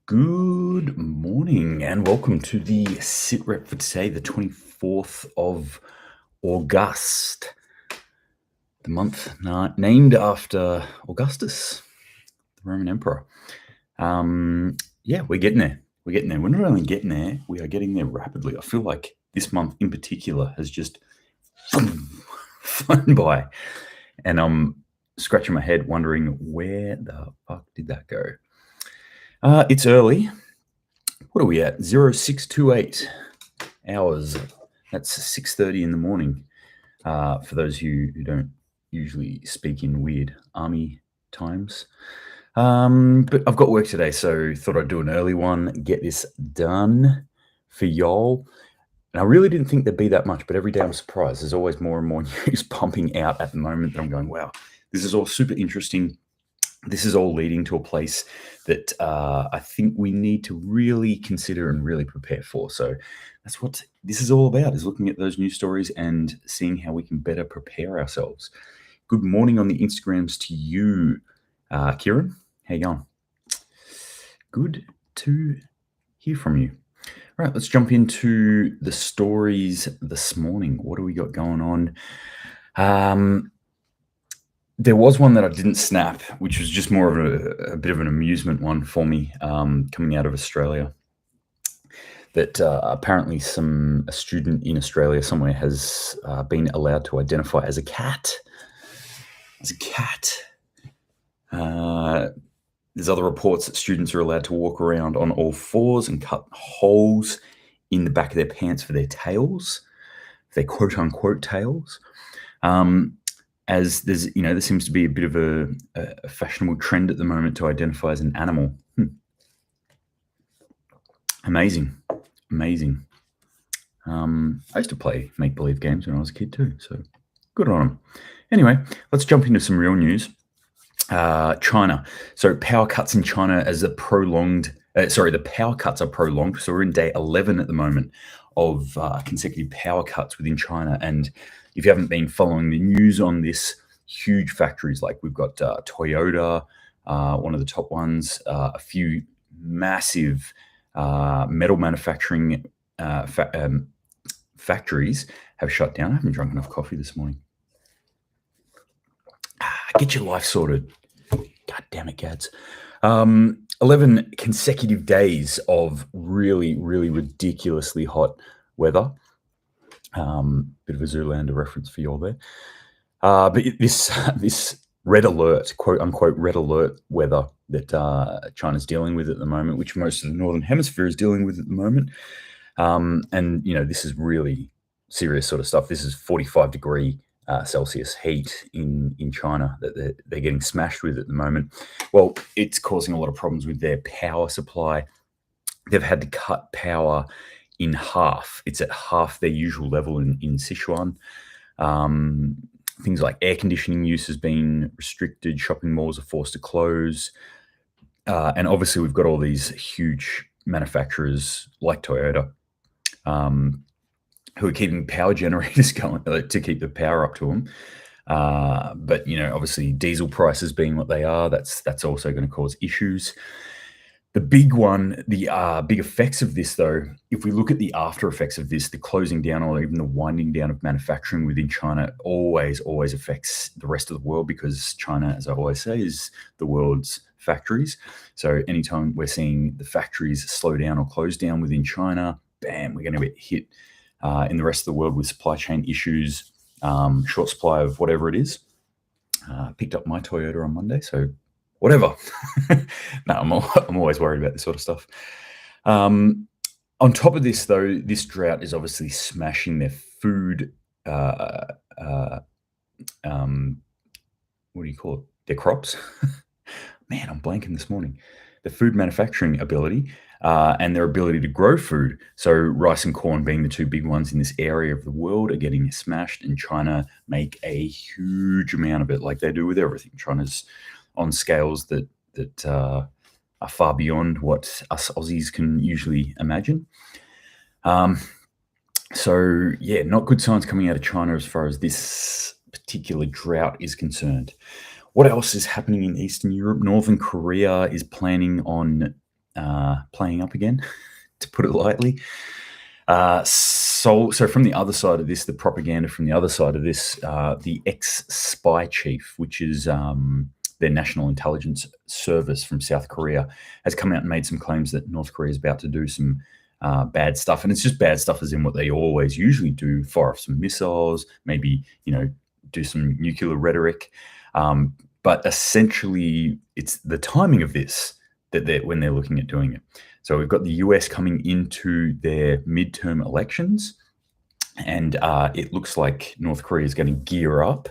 Good morning and welcome to the SitRep for today, the 24th of August, the month named after Augustus, the Roman Emperor. We're getting there. We're getting there. We're not only getting there, we are getting there rapidly. I feel like this month in particular has just flown by, and I'm scratching my head wondering where the fuck did that go? It's early. What are we at? 0628 hours. That's 6:30 in the morning. For those of you who don't usually speak in weird army times. But I've got work today, so thought I'd do an early one, get this done for y'all. And I really didn't think there'd be that much, but every day I'm surprised. There's always more and more news pumping out at the moment that I'm going, wow, this is all super interesting. This is all leading to a place that I think we need to really consider and really prepare for. So that's what this is all about, is looking at those news stories and seeing how we can better prepare ourselves. Good morning on the Instagrams to you, Kieran. How you going? Good to hear from you. All right, let's jump into the stories this morning. What do we got going on? There was one that I didn't snap, which was just more of a bit of an amusement one for me, coming out of Australia. That apparently a student in Australia somewhere has been allowed to identify as a cat. There's other reports that students are allowed to walk around on all fours and cut holes in the back of their pants for their tails, their quote-unquote tails. As there's, there seems to be a bit of a fashionable trend at the moment to identify as an animal. Amazing. I used to play make-believe games when I was a kid too, so good on them. Anyway, let's jump into some real news. China. So power cuts in China as the power cuts are prolonged. So we're in day 11 at the moment of consecutive power cuts within China. And if you haven't been following the news on this, huge factories, like we've got Toyota, one of the top ones, a few massive metal manufacturing factories have shut down. I haven't drunk enough coffee this morning. Get your life sorted. God damn it, Gads. 11 consecutive days of really, really ridiculously hot weather. Bit of a Zoolander reference for you all there. But this red alert, quote unquote, red alert weather that China's dealing with at the moment, which most of the Northern Hemisphere is dealing with at the moment. And, this is really serious sort of stuff. This is 45-degree Celsius heat in China that they're getting smashed with at the moment. Well, it's causing a lot of problems with their power supply. They've had to cut power in half. It's at half their usual level in Sichuan. Things like air conditioning use has been restricted. Shopping malls are forced to close. And obviously we've got all these huge manufacturers like Toyota who are keeping power generators going to keep the power up to them. But, obviously diesel prices being what they are, that's also going to cause issues. The big one, the big effects of this, though, if we look at the after effects of this, the closing down or even the winding down of manufacturing within China always affects the rest of the world, because China, as I always say, is the world's factories. So anytime we're seeing the factories slow down or close down within China, bam, we're going to get hit in the rest of the world with supply chain issues, short supply of whatever it is. Picked up my Toyota on Monday, so whatever. No, I'm always worried about this sort of stuff. On top of this, though, this drought is obviously smashing their food. What do you call it? Their crops. Man, I'm blanking this morning. The food manufacturing ability and their ability to grow food. So rice and corn being the two big ones in this area of the world are getting smashed, and China make a huge amount of it, like they do with everything. China's on scales that are far beyond what us Aussies can usually imagine. So yeah, not good signs coming out of China as far as this particular drought is concerned. What else is happening in Eastern Europe? Northern Korea is planning on playing up again, to put it lightly. So from the other side of this, the propaganda from the other side of this, the ex-spy chief, which is their national intelligence service from South Korea, has come out and made some claims that North Korea is about to do some bad stuff. And it's just bad stuff as in what they always usually do, fire off some missiles, maybe, do some nuclear rhetoric. But essentially, it's the timing of this when they're looking at doing it. So we've got the US coming into their midterm elections, and it looks like North Korea is going to gear up.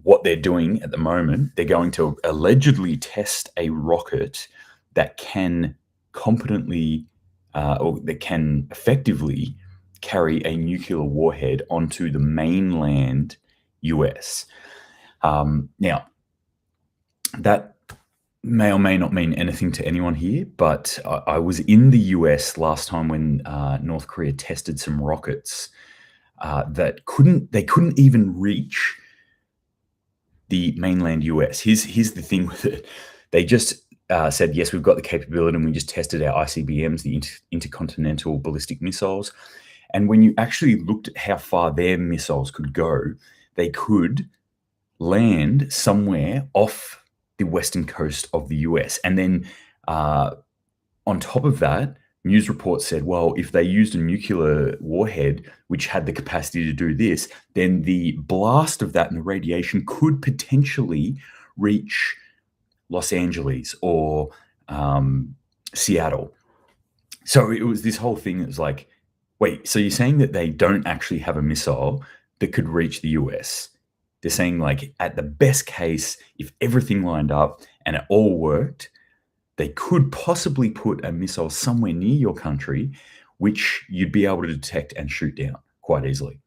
What they're doing at the moment, they're going to allegedly test a rocket that can competently or that can effectively carry a nuclear warhead onto the mainland US. Now, that may or may not mean anything to anyone here, but I was in the US last time when North Korea tested some rockets that couldn't even reach the mainland US. Here's the thing with it. They just said, yes, we've got the capability, and we just tested our ICBMs, the intercontinental ballistic missiles. And when you actually looked at how far their missiles could go, they could land somewhere off the western coast of the US. And then on top of that, news reports said, well, if they used a nuclear warhead which had the capacity to do this, then the blast of that and the radiation could potentially reach Los Angeles or Seattle. So it was this whole thing that was like, wait, so you're saying that they don't actually have a missile that could reach the US? They're saying, like, at the best case, if everything lined up and it all worked, they could possibly put a missile somewhere near your country, which you'd be able to detect and shoot down quite easily.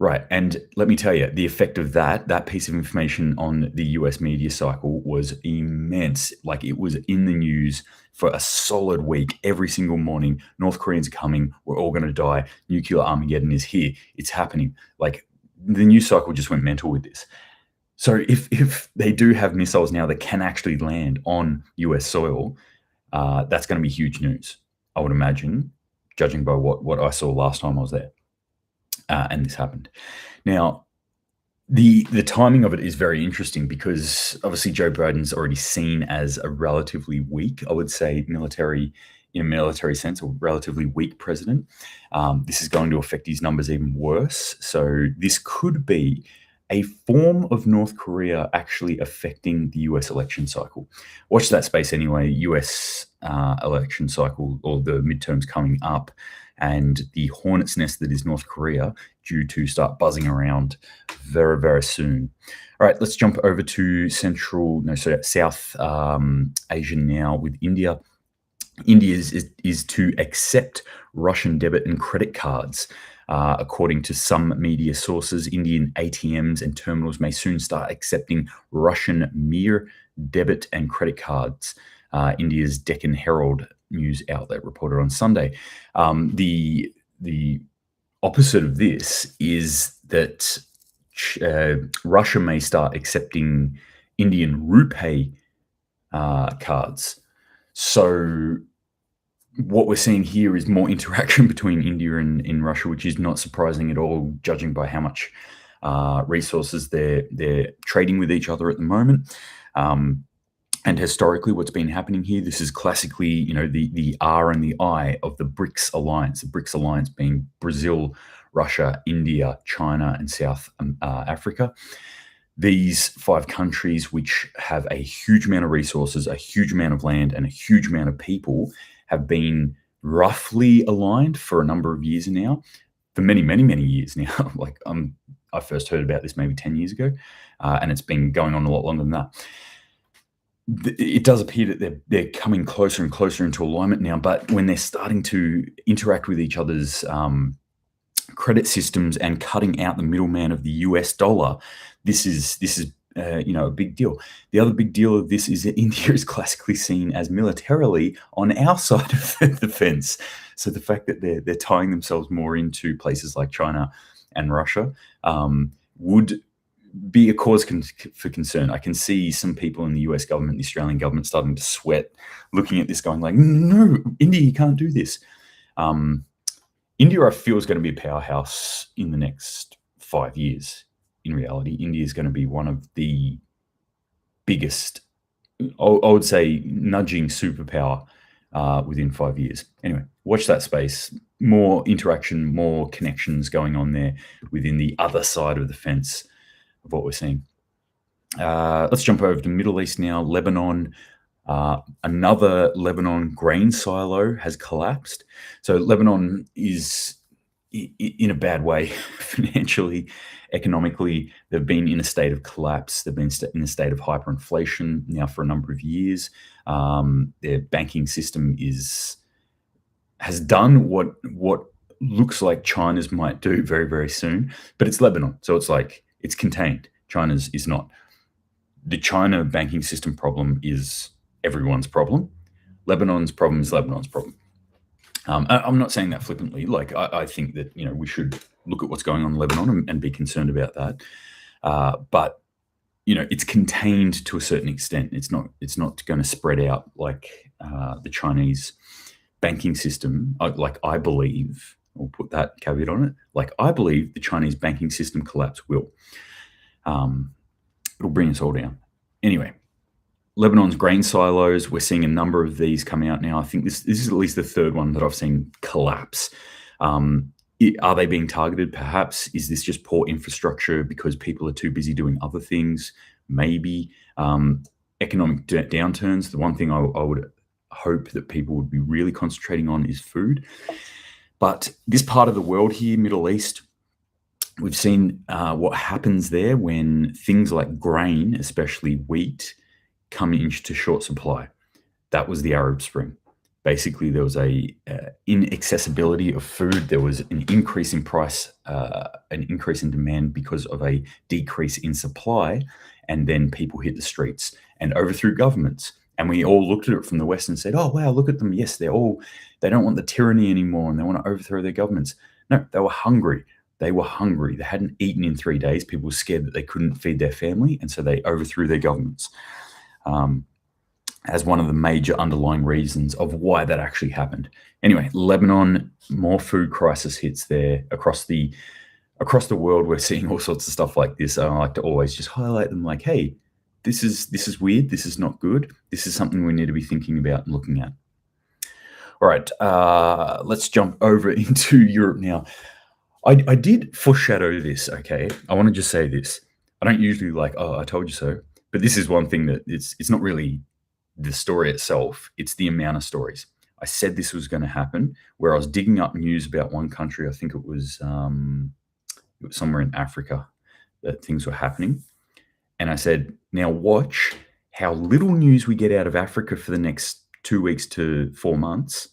Right. And let me tell you, the effect of that piece of information on the US media cycle was immense. Like, it was in the news for a solid week. Every single morning, North Koreans are coming. We're all going to die. Nuclear Armageddon is here. It's happening. Like, the news cycle just went mental with this. So if they do have missiles now that can actually land on US soil, that's going to be huge news, I would imagine, judging by what I saw last time I was there. And this happened. Now, the timing of it is very interesting because obviously Joe Biden's already seen as a relatively weak, I would say, in a military sense, a relatively weak president. This is going to affect his numbers even worse. So this could be a form of North Korea actually affecting the US election cycle. Watch that space anyway. US election cycle, or the midterms coming up, and the hornet's nest that is North Korea due to start buzzing around very, very soon. All right, let's jump over to South Asia now with India. India is to accept Russian debit and credit cards. According to some media sources, Indian ATMs and terminals may soon start accepting Russian Mir debit and credit cards. India's Deccan Herald news outlet reported on Sunday. The opposite of this is that Russia may start accepting Indian rupee cards. So what we're seeing here is more interaction between India and Russia, which is not surprising at all, judging by how much resources they're trading with each other at the moment. And historically, what's been happening here, this is classically, the R and the I of the BRICS alliance. The BRICS alliance being Brazil, Russia, India, China, and South Africa. These 5 countries, which have a huge amount of resources, a huge amount of land, and a huge amount of people, have been roughly aligned for a number of years now, for many, many, many years now. Like, I first heard about this maybe 10 years ago, and it's been going on a lot longer than that. It does appear that they're coming closer and closer into alignment now, but when they're starting to interact with each other's credit systems and cutting out the middleman of the US dollar, this is a big deal. The other big deal of this is that India is classically seen as militarily on our side of the fence. So the fact that they're tying themselves more into places like China and Russia would be a cause for concern. I can see some people in the US government, the Australian government, starting to sweat, looking at this, going like, "No, India, you can't do this." India, I feel, is going to be a powerhouse in the next 5 years. In reality, India is going to be one of the biggest, I would say, nudging superpower within 5 years. Anyway, watch that space. More interaction, more connections going on there within the other side of the fence of what we're seeing. Let's jump over to Middle East now. Lebanon. Another Lebanon grain silo has collapsed. So Lebanon is in a bad way financially, economically. They've been in a state of collapse. They've been in a state of hyperinflation now for a number of years. Their banking system has done what looks like China's might do very, very soon, but it's Lebanon, so it's like it's contained. China's is not. The China banking system problem is everyone's problem. Lebanon's problem is Lebanon's problem. I'm not saying that flippantly. Like I think that we should look at what's going on in Lebanon and be concerned about that. But it's contained to a certain extent. It's not going to spread out like the Chinese banking system. I believe, I'll put that caveat on it. Like I believe the Chinese banking system collapse will. It'll bring us all down. Anyway, Lebanon's grain silos, we're seeing a number of these coming out now. I think this is at least the third one that I've seen collapse. Are they being targeted? Perhaps. Is this just poor infrastructure because people are too busy doing other things? Maybe. Economic downturns. The one thing I would hope that people would be really concentrating on is food. But this part of the world here, Middle East, we've seen what happens there when things like grain, especially wheat, come into short supply. That was the Arab Spring. Basically, there was a inaccessibility of food. There was an increase in price, an increase in demand because of a decrease in supply, and then people hit the streets and overthrew governments. And we all looked at it from the West and said, "Oh wow, look at them! Yes, they don't want the tyranny anymore, and they want to overthrow their governments." No, they were hungry. They were hungry. They hadn't eaten in 3 days. People were scared that they couldn't feed their family, and so they overthrew their governments. As one of the major underlying reasons of why that actually happened. Anyway, Lebanon, more food crisis hits there across the world. We're seeing all sorts of stuff like this. I like to always just highlight them like, hey, this is weird. This is not good. This is something we need to be thinking about and looking at. All right, let's jump over into Europe now. I did foreshadow this, okay? I want to just say this. I don't usually like, oh, I told you so. But this is one thing that it's not really the story itself, it's the amount of stories. I said this was going to happen, where I was digging up news about one country. I think it was somewhere in Africa that things were happening. And I said, now watch how little news we get out of Africa for the next 2 weeks to 4 months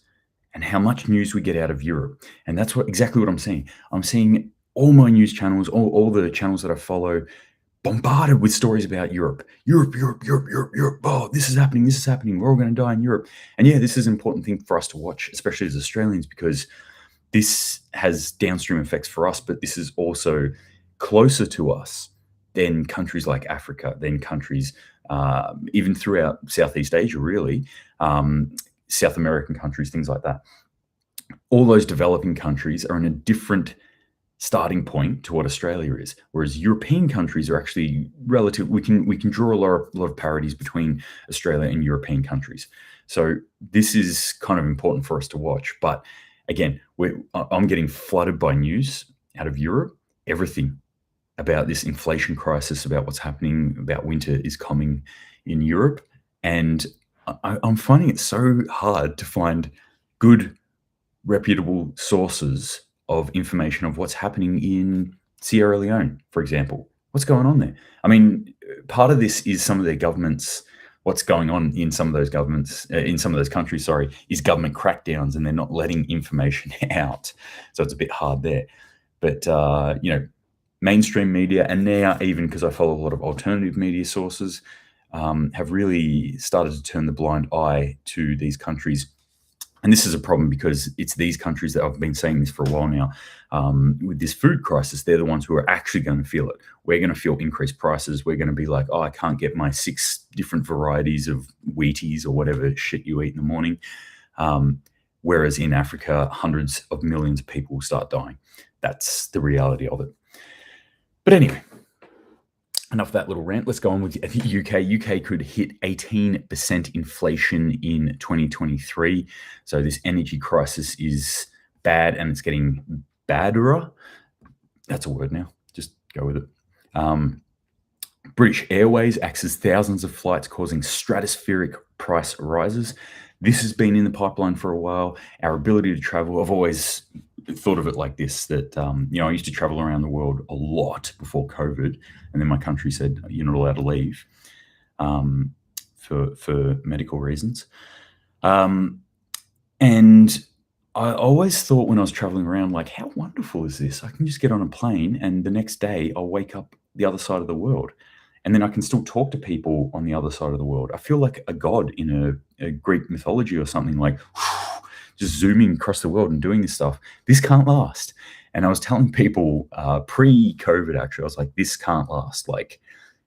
and how much news we get out of Europe. And that's exactly what I'm seeing. I'm seeing all my news channels, all the channels that I follow, bombarded with stories about Europe. Europe. Oh, this is happening. We're all going to die in Europe. And yeah, this is an important thing for us to watch, especially as Australians, because this has downstream effects for us, but this is also closer to us than countries like Africa, than countries even throughout Southeast Asia, really, South American countries, things like that. All those developing countries are in a different starting point to what Australia is, whereas European countries are actually relative. We can draw a lot of parodies between Australia and European countries. So this is kind of important for us to watch. But again, I'm getting flooded by news out of Europe, everything about this inflation crisis, about what's happening, about winter is coming in Europe, and I'm finding it so hard to find good, reputable sources of information of what's happening in Sierra Leone, for example. What's going on there? I mean, part of this is some of their governments, what's going on in some of those governments, in some of those countries, is government crackdowns, and they're not letting information out. So it's a bit hard there. But, mainstream media, and now even because I follow a lot of alternative media sources, have really started to turn the blind eye to these countries And this is a problem because it's these countries that I've been saying this for a while now. With this food crisis, they're the ones who are actually going to feel it. We're going to feel increased prices. We're going to be like, oh, I can't get my 6 different varieties of Wheaties or whatever shit you eat in the morning. Whereas in Africa, hundreds of millions of people will start dying. That's the reality of it. But anyway, enough of that little rant. Let's go on with the UK. UK could hit 18% inflation in 2023. So this energy crisis is bad and it's getting badder. That's a word now. Just go with it. British Airways axes thousands of flights, causing stratospheric price rises. This has been in the pipeline for a while. Our ability to travel, I've always thought of it like this, that, I used to travel around the world a lot before COVID. And then my country said, you're not allowed to leave for medical reasons. And I always thought when I was traveling around, like, how wonderful is this? I can just get on a plane and the next day I'll wake up the other side of the world. And then I can still talk to people on the other side of the world. I feel like a god in a Greek mythology or something, like just zooming across the world and doing this stuff. This can't last. And I was telling people pre-COVID, actually, I was like, this can't last. Like,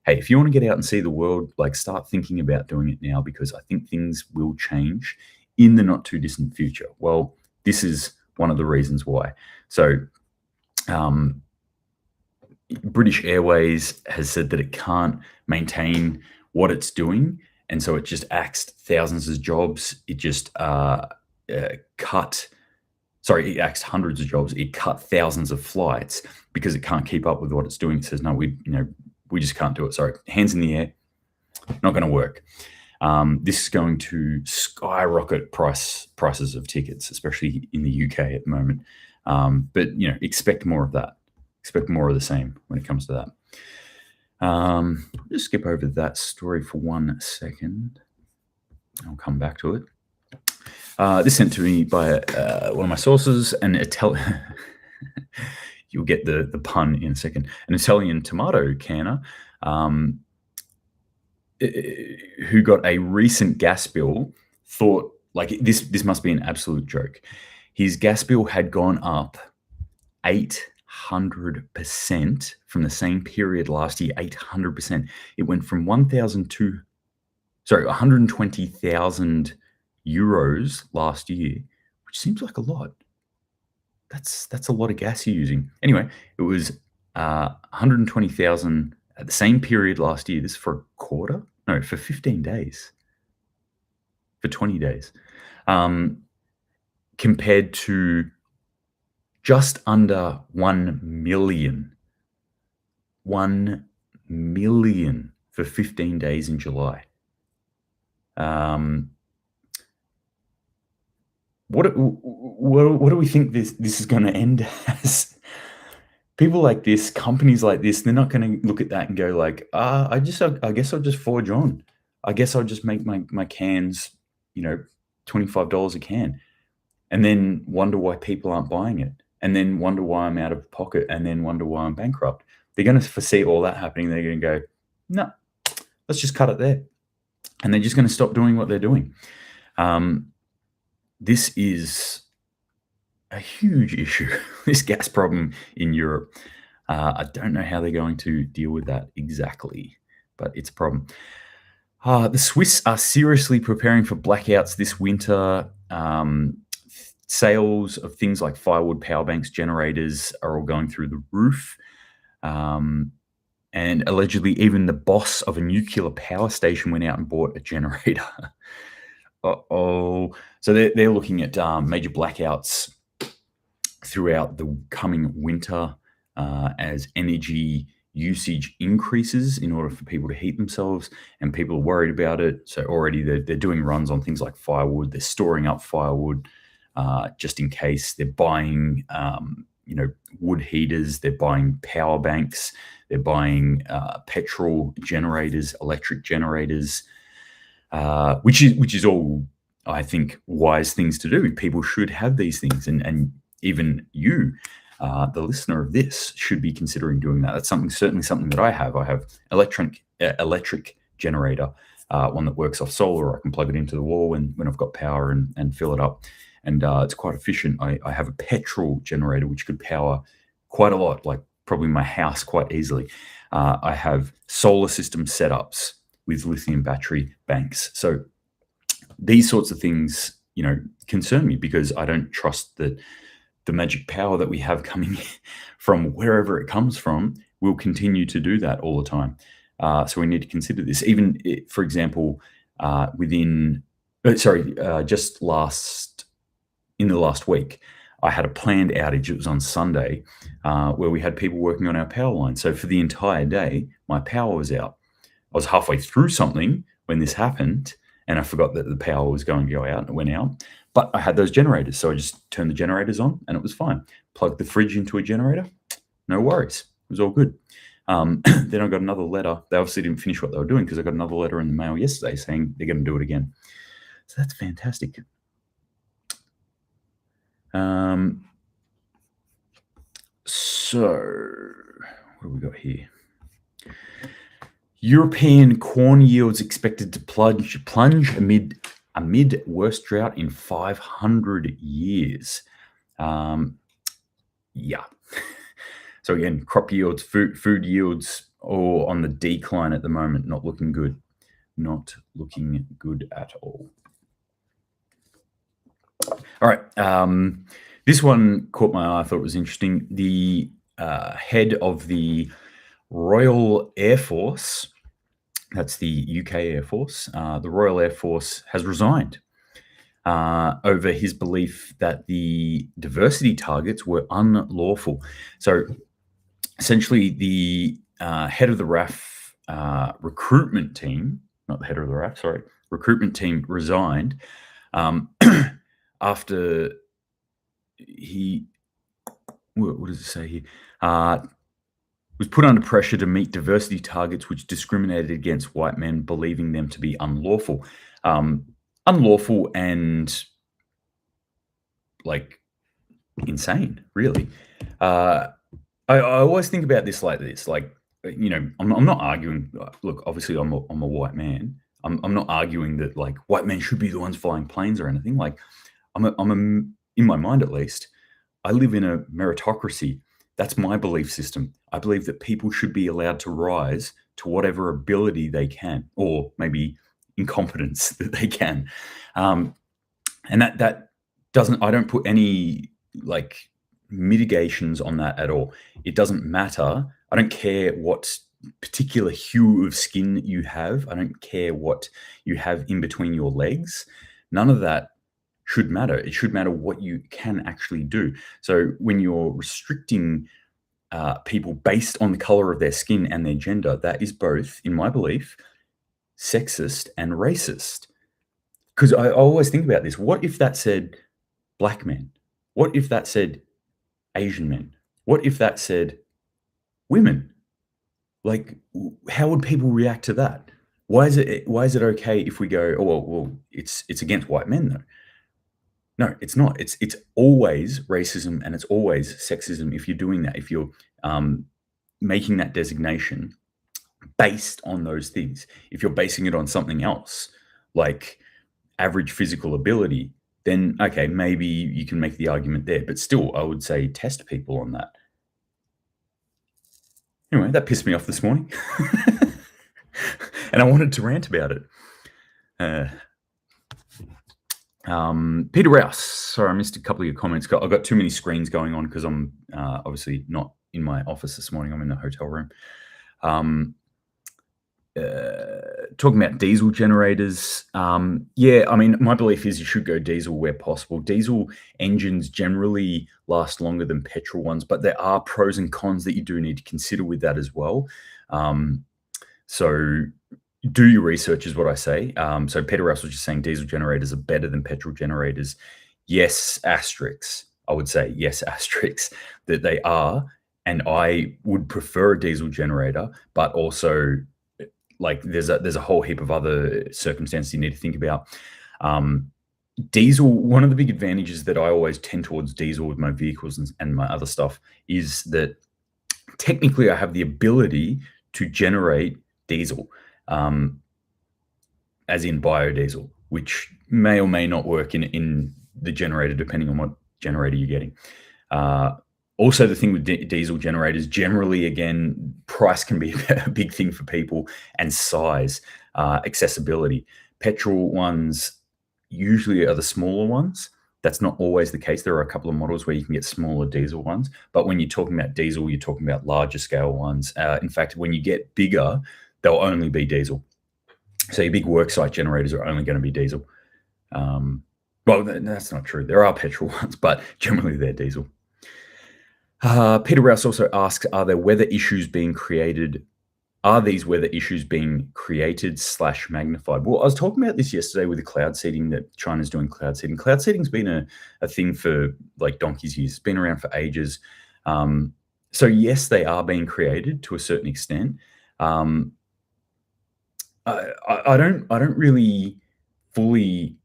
hey, if you want to get out and see the world, like, start thinking about doing it now, because I think things will change in the not too distant future. Well, this is one of the reasons why. So British Airways has said that it can't maintain what it's doing, and so it just axed thousands of jobs. It just it axed hundreds of jobs. It cut thousands of flights because it can't keep up with what it's doing. It says, no, we just can't do it. Sorry, hands in the air, not going to work. This is going to skyrocket prices of tickets, especially in the UK at the moment. But expect more of that. Expect more of the same when it comes to that. Just skip over that story for 1 second. I'll come back to it. This sent to me by one of my sources, and you'll get the pun in a second. An Italian tomato canner who got a recent gas bill thought, like, this must be an absolute joke. His gas bill had gone up 800% from the same period last year. 800%. It went from 120,000 euros last year, which seems like a lot. That's a lot of gas you're using. Anyway, it was 120,000 at the same period last year. This is for a quarter? No, for 15 days. For 20 days. Compared to just under 1 million. 1 million for 15 days in July. What do we think this is going to end as? People like this, companies like this, they're not going to look at that and go like, I guess I'll just forge on. I guess I'll just make my cans, $25 a can, and then wonder why people aren't buying it, and then wonder why I'm out of pocket, and then wonder why I'm bankrupt. They're going to foresee all that happening. They're going to go, no, let's just cut it there. And they're just going to stop doing what they're doing. This is a huge issue, this gas problem in Europe. I don't know how they're going to deal with that exactly, but it's a problem. The Swiss are seriously preparing for blackouts this winter. Sales of things like firewood, power banks, generators are all going through the roof. And allegedly even the boss of a nuclear power station went out and bought a generator. Uh-oh. So they're looking at major blackouts throughout the coming winter as energy usage increases in order for people to heat themselves, and people are worried about it. So already they're doing runs on things like firewood. They're storing up firewood just in case. They're buying wood heaters. They're buying power banks. They're buying petrol generators, electric generators, which is all, I think, wise things to do. People should have these things, and even you, the listener of this, should be considering doing that. That's certainly something that I have. I have electric generator, one that works off solar. I can plug it into the wall when I've got power and fill it up. and it's quite efficient. I have a petrol generator which could power quite a lot, like probably my house quite easily. I have solar system setups with lithium battery banks. So these sorts of things, concern me because I don't trust that the magic power that we have coming from wherever it comes from will continue to do that all the time. So we need to consider this. Even, for example, just in the last week, I had a planned outage. It was on Sunday, where we had people working on our power line. So for the entire day, my power was out. I was halfway through something when this happened, and I forgot that the power was going to go out, and it went out. But I had those generators, so I just turned the generators on, and it was fine. Plugged the fridge into a generator, no worries. It was all good. Then I got another letter. They obviously didn't finish what they were doing because I got another letter in the mail yesterday saying they're going to do it again. So that's fantastic. So what do we got here? European corn yields expected to plunge amid worst drought in 500 years. Yeah. So again, crop yields, food yields, all on the decline at the moment. Not looking good. Not looking good at all. All right. This one caught my eye. I thought it was interesting. The head of the Royal Air Force, that's the UK Air Force, the Royal Air Force has resigned over his belief that the diversity targets were unlawful. So essentially, the head of the RAF recruitment team, not the head of the RAF, sorry, recruitment team resigned after he, what does it say here? Was put under pressure to meet diversity targets which discriminated against white men, believing them to be unlawful. Unlawful and like insane, really. I always think about this like this. Like, I'm not arguing. Look, obviously, I'm a white man. I'm not arguing that like white men should be the ones flying planes or anything. Like, in my mind at least, I live in a meritocracy. That's my belief system. I believe that people should be allowed to rise to whatever ability they can, or maybe incompetence that they can. And that doesn't, I don't put any like mitigations on that at all. It doesn't matter. I don't care what particular hue of skin you have. I don't care what you have in between your legs. None of that should matter. It should matter what you can actually do. So when you're restricting people based on the color of their skin and their gender, that is both, in my belief, sexist and racist. Because I always think about this. What if that said black men? What if that said Asian men? What if that said women? Like, how would people react to that? Why is it okay if we go, oh well, it's against white men though? No, it's not. It's always racism and it's always sexism if you're doing that, if you're making that designation based on those things. If you're basing it on something else, like average physical ability, then okay, maybe you can make the argument there. But still, I would say test people on that. Anyway, that pissed me off this morning. And I wanted to rant about it. Peter Rouse. Sorry, I missed a couple of your comments. I've got too many screens going on because I'm obviously not in my office this morning. I'm in the hotel room. Talking about diesel generators. Yeah, I mean, my belief is you should go diesel where possible. Diesel engines generally last longer than petrol ones, but there are pros and cons that you do need to consider with that as well. So do your research is what I say. So Peter Rouse was just saying diesel generators are better than petrol generators. Yes, asterisks. I would say yes, asterisks, that they are. And I would prefer a diesel generator, but also like there's a whole heap of other circumstances you need to think about. Diesel, one of the big advantages that I always tend towards diesel with my vehicles and my other stuff is that technically I have the ability to generate diesel, as in biodiesel, which may or may not work in the generator, depending on what generator you're getting. Also, the thing with diesel generators, generally, again, price can be a big thing for people, and size, accessibility. Petrol ones usually are the smaller ones. That's not always the case. There are a couple of models where you can get smaller diesel ones. But when you're talking about diesel, you're talking about larger scale ones. In fact, when you get bigger, they'll only be diesel. So your big worksite generators are only going to be diesel. Well, that's not true. There are petrol ones, but generally they're diesel. Peter Rouse also asks, are there weather issues being created? Are these weather issues being created / magnified? Well, I was talking about this yesterday with the cloud seeding, that China's doing cloud seeding. Cloud seeding's been a thing for like donkey's years. It's been around for ages. So yes, they are being created to a certain extent. I don't really fully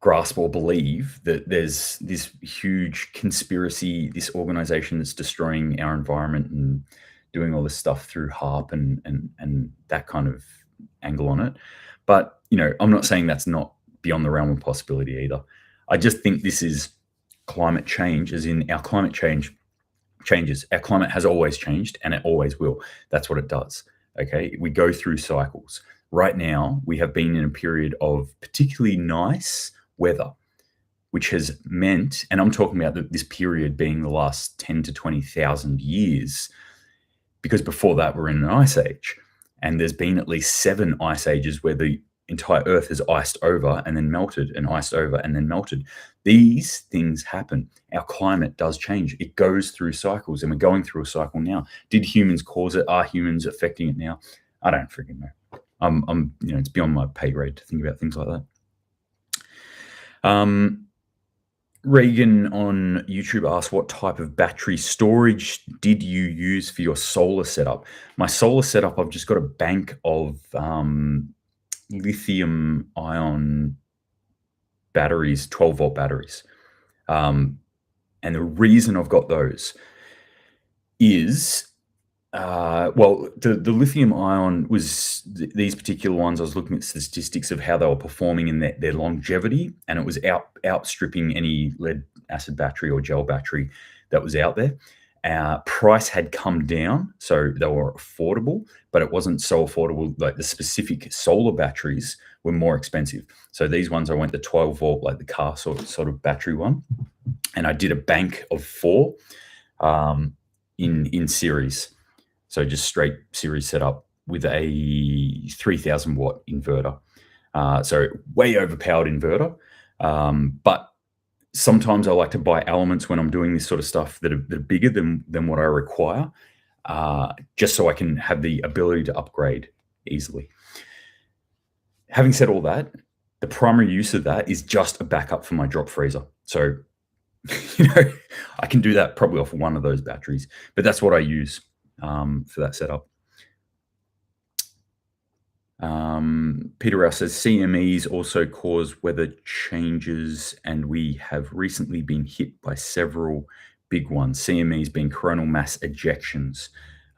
grasp or believe that there's this huge conspiracy, this organization that's destroying our environment and doing all this stuff through HARP and that kind of angle on it. But, I'm not saying that's not beyond the realm of possibility either. I just think this is climate change, as in our climate change changes. Our climate has always changed, and it always will. That's what it does. Okay, we go through cycles. Right now, we have been in a period of particularly nice weather, which has meant, and I'm talking about this period being the last 10 to 20,000 years, because before that we're in an ice age, and there's been at least 7 ice ages where the entire Earth has iced over and then melted, and iced over and then melted. These things happen. Our climate does change. It goes through cycles, and we're going through a cycle now. Did humans cause it? Are humans affecting it now? I don't freaking know. It's beyond my pay grade to think about things like that. Reagan on YouTube asked, what type of battery storage did you use for your solar setup? My solar setup, I've just got a bank of lithium ion batteries, 12-volt batteries. And the reason I've got those is, the lithium ion was these particular ones. I was looking at statistics of how they were performing in their longevity, and it was outstripping any lead acid battery or gel battery that was out there. Price had come down, so they were affordable, but it wasn't so affordable. Like the specific solar batteries were more expensive. So these ones, I went the 12-volt, like the car sort of battery one, and I did a bank of 4 in series. So just straight series setup with a 3,000-watt inverter. So way overpowered inverter. But sometimes I like to buy elements when I'm doing this sort of stuff that are bigger than what I require, just so I can have the ability to upgrade easily. Having said all that, the primary use of that is just a backup for my drop freezer. So, I can do that probably off one of those batteries, but that's what I use for that setup. Peter Rouse says CMEs also cause weather changes, and we have recently been hit by several big ones. CMEs being coronal mass ejections,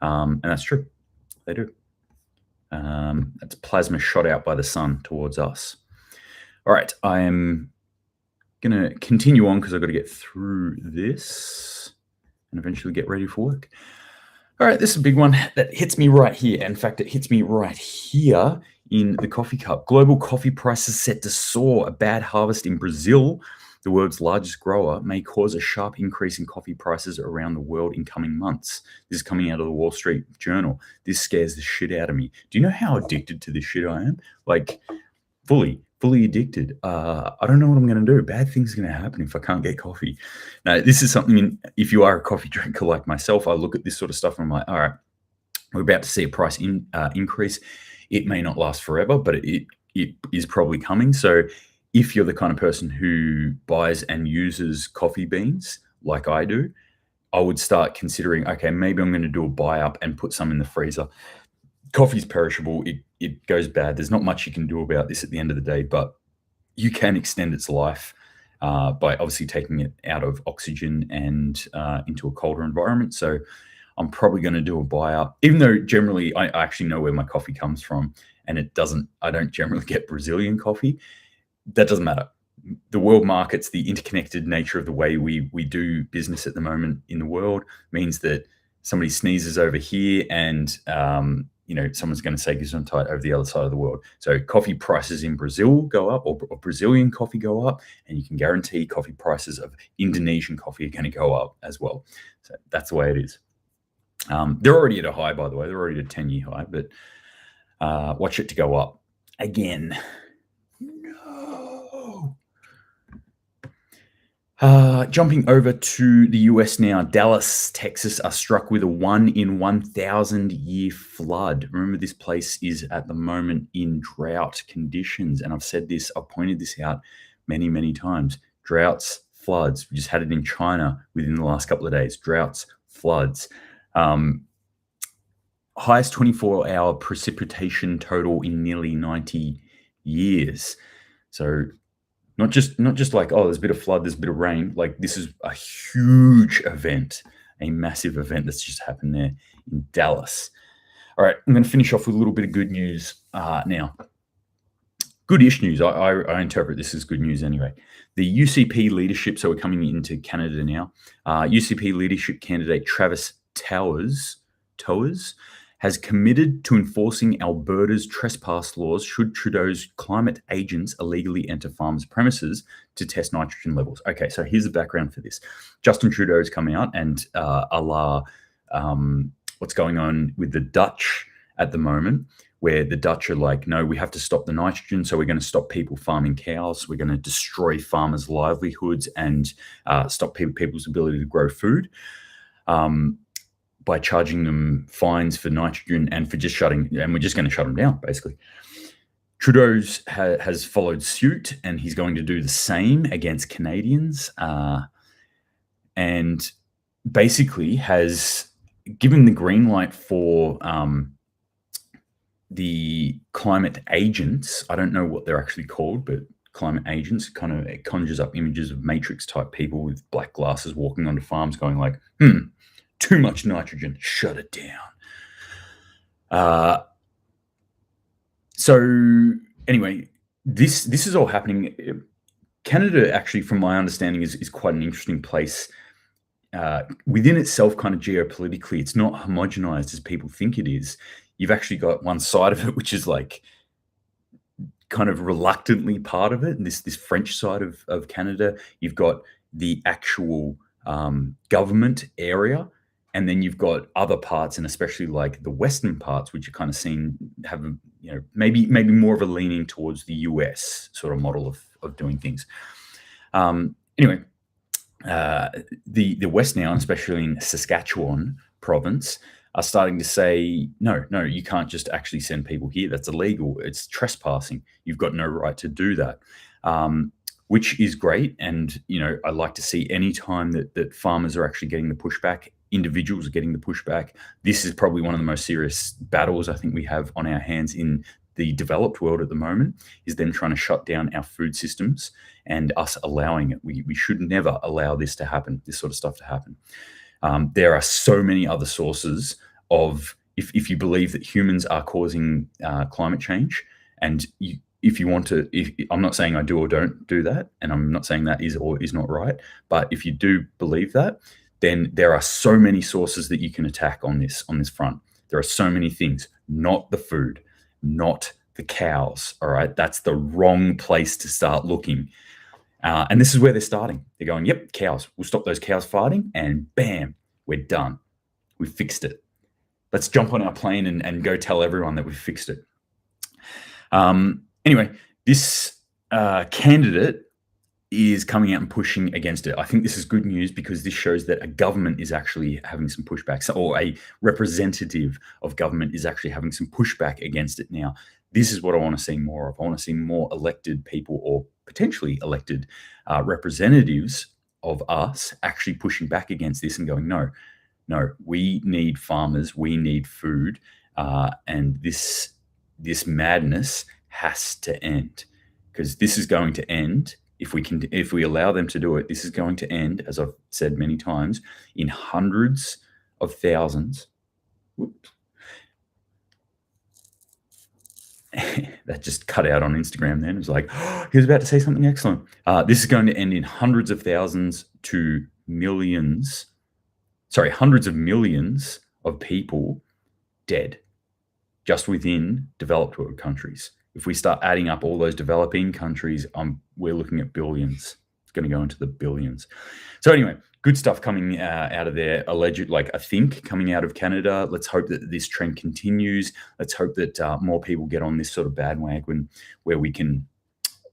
and that's true. They do. That's plasma shot out by the sun towards us. All right, I am going to continue on because I've got to get through this and eventually get ready for work. All right, this is a big one that hits me right here. In fact, it hits me right here in the coffee cup. Global coffee prices set to soar. A bad harvest in Brazil, the world's largest grower, may cause a sharp increase in coffee prices around the world in coming months. This is coming out of the Wall Street Journal. This scares the shit out of me. Do you know how addicted to this shit I am? Like, fully addicted. I don't know what I'm going to do. Bad things are going to happen if I can't get coffee. Now, this is something, if you are a coffee drinker like myself, I look at this sort of stuff and I'm like, all right, we're about to see a price increase. It may not last forever, but it is probably coming. So if you're the kind of person who buys and uses coffee beans like I do, I would start considering, okay, maybe I'm going to do a buy up and put some in the freezer. Coffee's perishable. It goes bad. There's not much you can do about this at the end of the day, but you can extend its life by obviously taking it out of oxygen and into a colder environment. So I'm probably going to do a buy up, even though generally I actually know where my coffee comes from, and I don't generally get Brazilian coffee. That doesn't matter. the world markets, the interconnected nature of the way we do business at the moment in the world means that somebody sneezes over here and someone's going to say Gesundheit over the other side of the world. So coffee prices in Brazil go up, or Brazilian coffee go up, and you can guarantee coffee prices of Indonesian coffee are going to go up as well. So that's the way it is. They're already at a high, by the way. They're already at a 10-year high, but watch it to go up again. No. Jumping over to the US now, Dallas, Texas are struck with a 1 in 1,000 year flood. Remember, this place is at the moment in drought conditions. And I've said this, I've pointed this out many, many times. Droughts, floods. We just had it in China within the last couple of days. Droughts, floods. Highest 24-hour precipitation total in nearly 90 years. So not just like, oh, there's a bit of flood, there's a bit of rain. Like, this is a huge event, a massive event that's just happened there in Dallas. All right, I'm going to finish off with a little bit of good news now. Good-ish news. I interpret this as good news anyway. The UCP leadership, so we're coming into Canada now. UCP leadership candidate Travis Towers has committed to enforcing Alberta's trespass laws should Trudeau's climate agents illegally enter farmers' premises to test nitrogen levels. Okay, so here's the background for this. Justin Trudeau's come out and what's going on with the Dutch at the moment, where the Dutch are like, no, we have to stop the nitrogen, so we're going to stop people farming cows. We're going to destroy farmers' livelihoods and stop people's ability to grow food. By charging them fines for nitrogen and for just and we're just going to shut them down, basically. Trudeau has followed suit, and he's going to do the same against Canadians, and basically has given the green light for the climate agents. I don't know what they're actually called, but climate agents, it conjures up images of Matrix type people with black glasses walking onto farms going like, too much nitrogen, shut it down. So anyway, this is all happening. Canada, actually, from my understanding, is quite an interesting place. Within itself, kind of geopolitically, it's not homogenized as people think it is. You've actually got one side of it, which is like kind of reluctantly part of it, and this French side of Canada. You've got the actual government area, and then you've got other parts, and especially like the western parts, which are kind of seen have maybe more of a leaning towards the US sort of model of doing things. Anyway, the West now, especially in Saskatchewan province, are starting to say, no, you can't just actually send people here. That's illegal. It's trespassing. You've got no right to do that, which is great. And, I like to see any time that farmers are actually getting the pushback, individuals are getting the pushback. This is probably one of the most serious battles I think we have on our hands in the developed world at the moment, is them trying to shut down our food systems and us allowing it. We should never allow this to happen, this sort of stuff to happen. There are so many other sources of, if you believe that humans are causing climate change, and if you want to, I'm not saying I do or don't do that, and I'm not saying that is or is not right, but if you do believe that, then there are so many sources that you can attack on this front. There are so many things, not the food, not the cows, all right? That's the wrong place to start looking. And this is where they're starting. They're going, yep, cows. We'll stop those cows fighting, and bam, we're done. We fixed it. Let's jump on our plane and go tell everyone that we fixed it. Anyway, this candidate is coming out and pushing against it. I think this is good news, because this shows that a government is actually having some pushback, or a representative of government is actually having some pushback against it now. This is what I want to see more of. I want to see more elected people, or potentially elected representatives of us, actually pushing back against this and going, no, we need farmers, we need food, and this madness has to end, because this is going to end. If we allow them to do it, this is going to end, as I've said many times, in hundreds of thousands. that just cut out on Instagram then. It was like, oh, he was about to say something excellent. This is going to end in hundreds of thousands to millions, hundreds of millions of people dead just within developed world countries. If we start adding up all those developing countries, we're looking at billions. It's going to go into the billions. So anyway, good stuff coming out of there. Alleged, I think, coming out of Canada. Let's hope that this trend continues. Let's hope that more people get on this sort of bandwagon where we can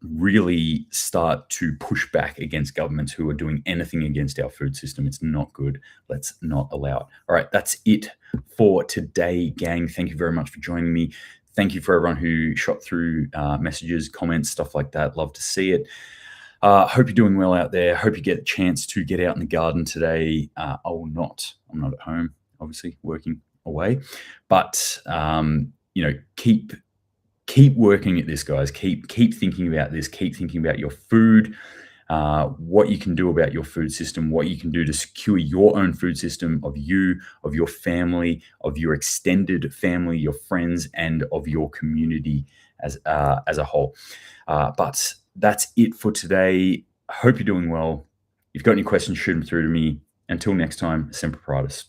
really start to push back against governments who are doing anything against our food system. It's not good. Let's not allow it. All right, that's it for today, gang. Thank you very much for joining me. Thank you for everyone who shot through messages, comments, stuff like that. Love to see it. Hope you're doing well out there. Hope you get a chance to get out in the garden today. I will not. I'm not at home, obviously, working away. But, keep working at this, guys. Keep thinking about this. Keep thinking about your food, what you can do about your food system, what you can do to secure your own food system of you, of your family, of your extended family, your friends, and of your community as a whole. But that's it for today. I hope you're doing well. If you've got any questions, shoot them through to me. Until next time, Semper Paratus.